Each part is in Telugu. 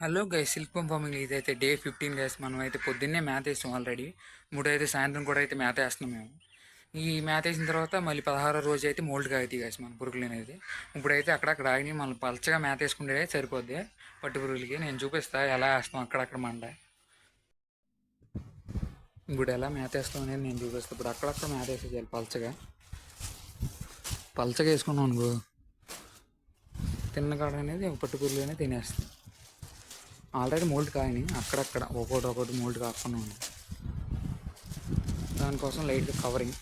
Hello guys, silk pump farming ఇదైతే డే 15 గైస్. మనం అయితే పొద్దున్నే మేత వేస్తాం ఆల్రెడీ. 3 అయితే సాయంత్రం కూడా అయితే మేత వేస్తున్నాం మేము. ఈ మేత వేసిన తర్వాత మళ్ళీ 16వ రోజు అయితే మోల్డ్ అవుతాయి గైస్ మన పురుగులు అనేది. ఇప్పుడైతే అక్కడక్కడ ఆగి మనం పలచగా మేత వేసుకుంటే సరిపోద్ది పట్టు పురుగులకి. నేను చూపిస్తా ఎలా వేస్తాం అక్కడక్కడ మండ. ఇప్పుడు ఎలా మేత వేస్తాం అనేది నేను చూపిస్తాను. ఇప్పుడు అక్కడక్కడ మేత వేసేయాలి పలచగా. పలచగా వేసుకున్నాం అనుకో, తిన్న కాడ అనేది పట్టు పురుగులు అనేది తినేస్తాం. ఆల్రెడీ మోల్డ్ కాయని అక్కడక్కడ ఒకటి మోల్డ్ కాకుండా ఉంది. దానికోసం లైట్గా కవరింగ్.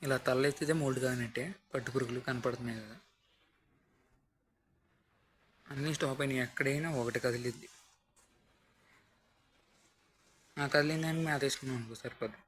ఇలా తలెత్తితే మోల్డ్ కానట్టే పట్టు పురుగులు కనపడుతున్నాయి కదా. అన్నీ స్టాప్ అయినాయి. ఎక్కడైనా ఒకటి కదిలిద్ది. ఆ కదిలిందానికి మేత వేసుకున్నాం అనుకో సరిపోద్ది.